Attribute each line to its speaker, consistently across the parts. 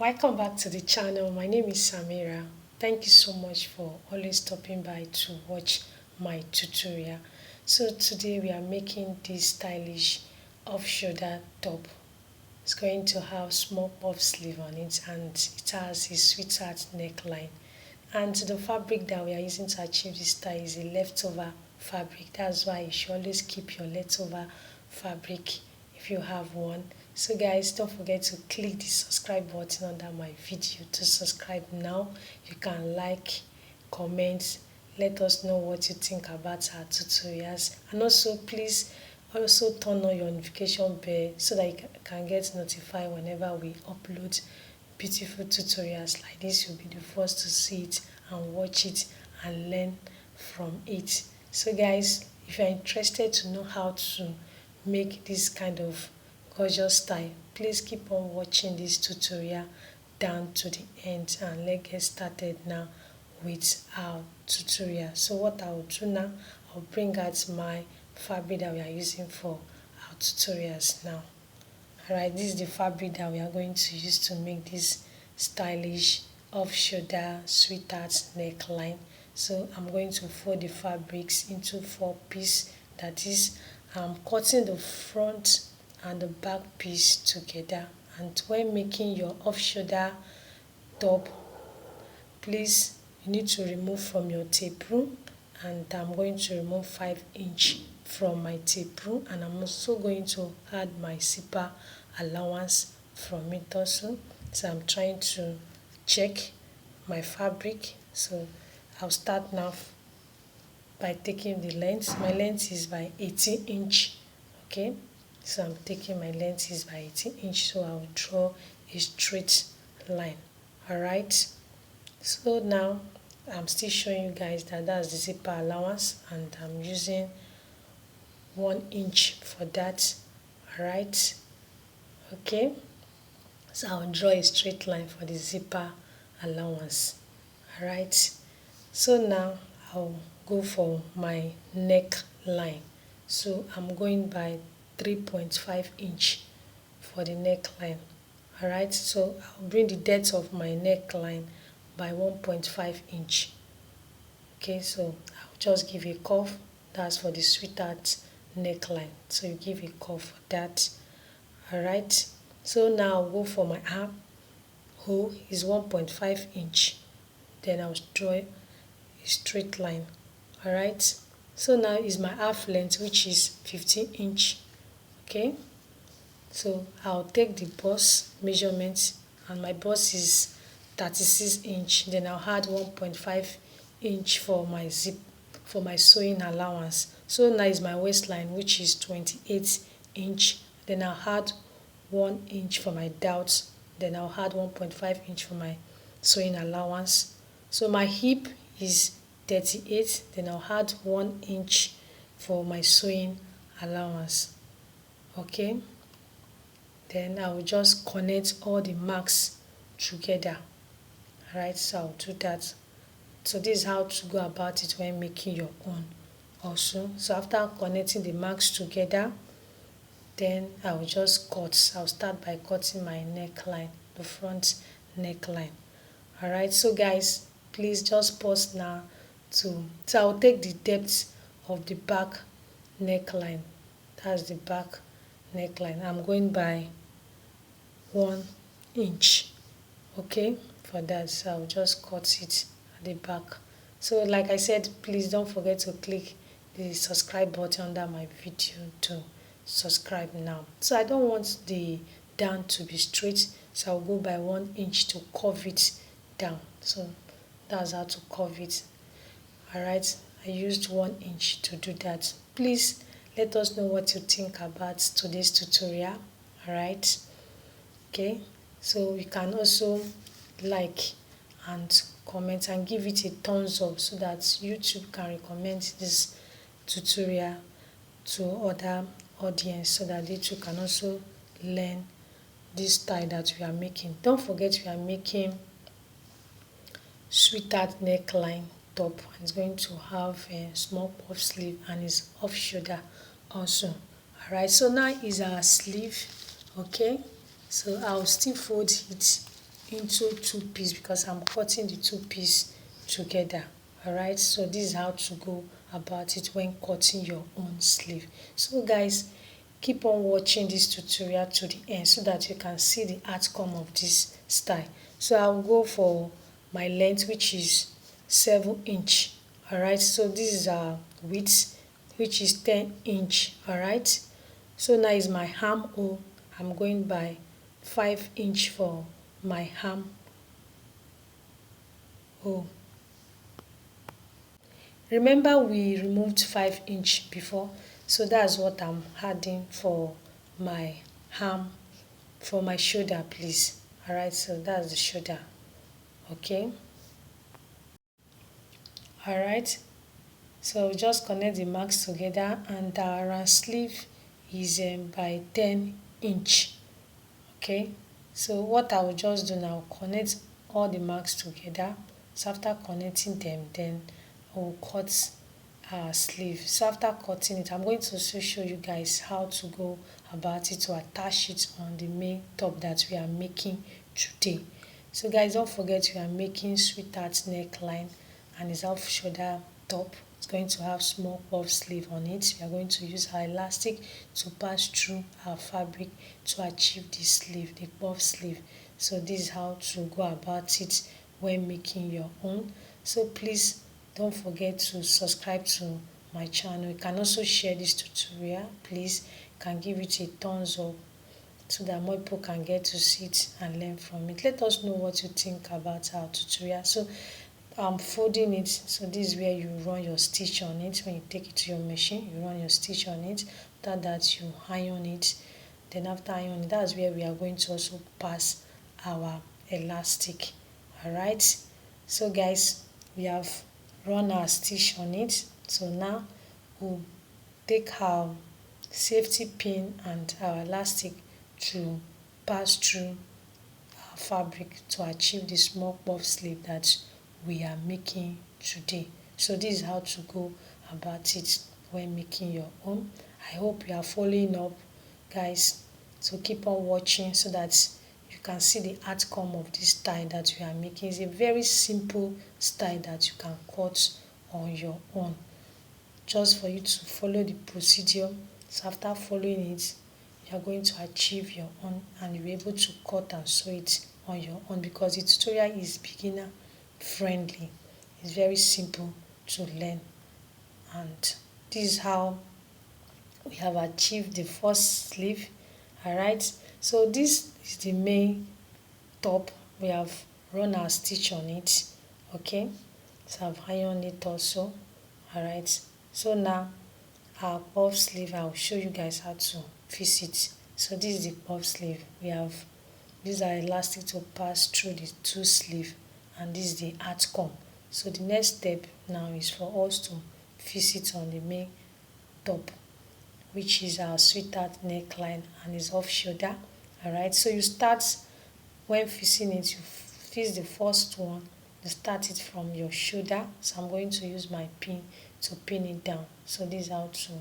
Speaker 1: Welcome back to the channel. My name is Samira. Thank you so much for always stopping by to watch my tutorial. So today we are making this stylish off-shoulder top. It's going to have small puff sleeve on it and it has a sweetheart neckline. And the fabric that we are using to achieve this style is a leftover fabric. That's why you should always keep your leftover fabric if you have one. So guys, don't forget to click the subscribe button under my video to subscribe now. You can like, comment, let us know what you think about our tutorials, and also please also turn on your notification bell so that you can get notified whenever we upload beautiful tutorials like this. You'll be the first to see it and watch it and learn from it. So guys, if you're interested to know how to make this kind of gorgeous style, please keep on watching this tutorial down to the end, and let's get started now with our tutorial. So what I will do now, I'll bring out my fabric that we are using for our tutorials now. Alright, this is the fabric that we are going to use to make this stylish off-shoulder sweetheart neckline. So I'm going to fold the fabrics into 4 pieces. That is, I'm cutting the front and the back piece together. And when making your off-shoulder top, please, you need to remove from your tape rule, and I'm going to remove 5 inch from my tape rule, and I'm also going to add my zipper allowance from it also. So I'm trying to check my fabric. So I'll start now by taking the length. My length is by 18 inch. Okay, so I'm taking my length is by 18 inch, so I'll draw a straight line. Alright, so now I'm still showing you guys that that's the zipper allowance, and I'm using 1 inch for that. Alright, okay, so I'll draw a straight line for the zipper allowance. Alright, so now I'll go for my neckline. So I'm going by 3.5 inch for the neckline. Alright, so I'll bring the depth of my neckline by 1.5 inch. Okay, so I'll just give a curve. That's for the sweetheart neckline. So you give a curve for that. Alright, so now I'll go for my arm hole is 1.5 inch. Then I'll draw a straight line. Alright, so now is my half length, which is 15 inch. Okay, so I'll take the bust measurement, and my bust is 36 inch. Then I'll add 1.5 inch for my zip, for my sewing allowance. So now is my waistline, which is 28 inch. Then I'll add 1 inch for my doubts. Then I'll add 1.5 inch for my sewing allowance. So my hip is 38. Then I'll add 1 inch for my sewing allowance. Okay, then I will just connect all the marks together. Alright, so I'll do that. So this is how to go about it when making your own also. So after connecting the marks together, then I will just cut. I'll start by cutting my neckline, the front neckline. Alright, so guys, please just pause now so I'll take the depth of the back neckline. That's the back neckline. I'm going by 1 inch. Okay, for that, so I'll just cut it at the back. So like I said, please don't forget to click the subscribe button under my video to subscribe now. So I don't want the down to be straight, so I'll go by 1 inch to curve it down. So that's how to curve it. Alright, I used 1 inch to do that. Please let us know what you think about today's tutorial. Alright, okay, so you can also like and comment and give it a thumbs up so that YouTube can recommend this tutorial to other audience, so that they too can also learn this style that we are making. Don't forget we are making sweetheart neckline top, and it's going to have a small puff sleeve and it's off shoulder also. Alright, so now is our sleeve. Okay, so I'll still fold it into two pieces because I'm cutting the two pieces together. Alright, so this is how to go about it when cutting your own sleeve. So guys, keep on watching this tutorial to the end so that you can see the outcome of this style. So I'll go for my length, which is 7 inch. Alright, so this is our width, which is 10 inch. Alright, so now is my armhole. I'm going by 5 inch for my armhole. Remember we removed 5 inch before, so that's what I'm adding for my arm, for my shoulder, please. Alright, so that's the shoulder. Okay, alright, so just connect the marks together, and our sleeve is by 10 inch. Okay, so what I will just do now, connect all the marks together. So after connecting them, then I will cut our sleeve. So after cutting it, I'm going to also show you guys how to go about it to attach it on the main top that we are making today. So guys, don't forget we are making sweetheart neckline, and it's off shoulder top. It's going to have small puff sleeve on it. We are going to use our elastic to pass through our fabric to achieve the sleeve, the puff sleeve. So this is how to go about it when making your own. So please don't forget to subscribe to my channel. You can also share this tutorial. Please, you can give it a thumbs up so that more people can get to see it and learn from it. Let us know what you think about our tutorial. So I'm folding it, so this is where you run your stitch on it. When you take it to your machine, you run your stitch on it. After that, you iron it. Then after ironing, that's where we are going to also pass our elastic. Alright, so guys, we have run our stitch on it. So now we'll take our safety pin and our elastic to pass through our fabric to achieve the small puff sleeve that we are making today. So this is how to go about it when making your own. I hope you are following up, guys. So keep on watching so that you can see the outcome of this style that we are making. It's a very simple style that you can cut on your own, just for you to follow the procedure. So after following it, you are going to achieve your own, and you'll be able to cut and sew it on your own, because the tutorial is beginner friendly. It's very simple to learn, and this is how we have achieved the first sleeve. Alright, so this is the main top. We have run our stitch on it. Okay, so I've ironed it also. Alright, so now our puff sleeve, I'll show you guys how to fix it. So this is the puff sleeve. We have these are elastic to pass through the two sleeve, and this is the outcome. So the next step now is for us to fix it on the main top, which is our sweetheart neckline, and is off shoulder. Alright, so you start, when fixing it, you fix the first one. You start it from your shoulder. So I'm going to use my pin to pin it down. So this is how to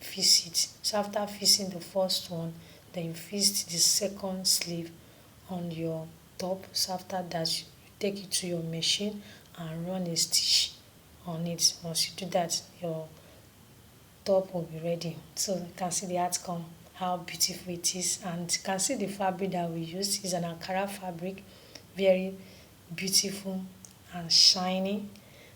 Speaker 1: fix it. So after fixing the first one, then you fix the second sleeve on your top. So after that, you take it to your machine and run a stitch on it. Once you do that, your top will be ready. So you can see the outcome, how beautiful it is, and you can see the fabric that we used is an Ankara fabric, very beautiful and shiny.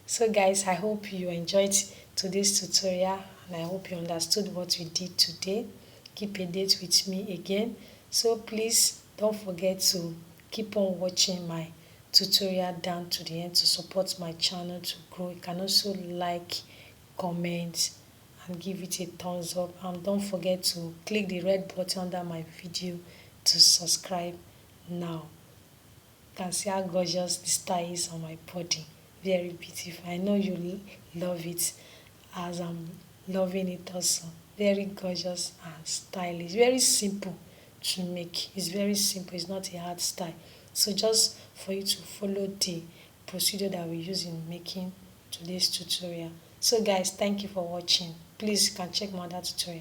Speaker 1: So guys, I hope you enjoyed today's tutorial, and I hope you understood what we did today. Keep a date with me again. So please don't forget to keep on watching my tutorial down to the end to support my channel to grow. You can also like, comment, and give it a thumbs up, and don't forget to click the red button under my video to subscribe now. You can see how gorgeous the style is on my body. Very beautiful. I know you love it as I'm loving it also. Very gorgeous and stylish. Very simple to make. It's very simple. It's not a hard style. So just for you to follow the procedure that we use in making today's tutorial. So guys, thank you for watching. Please, you can check my other tutorial.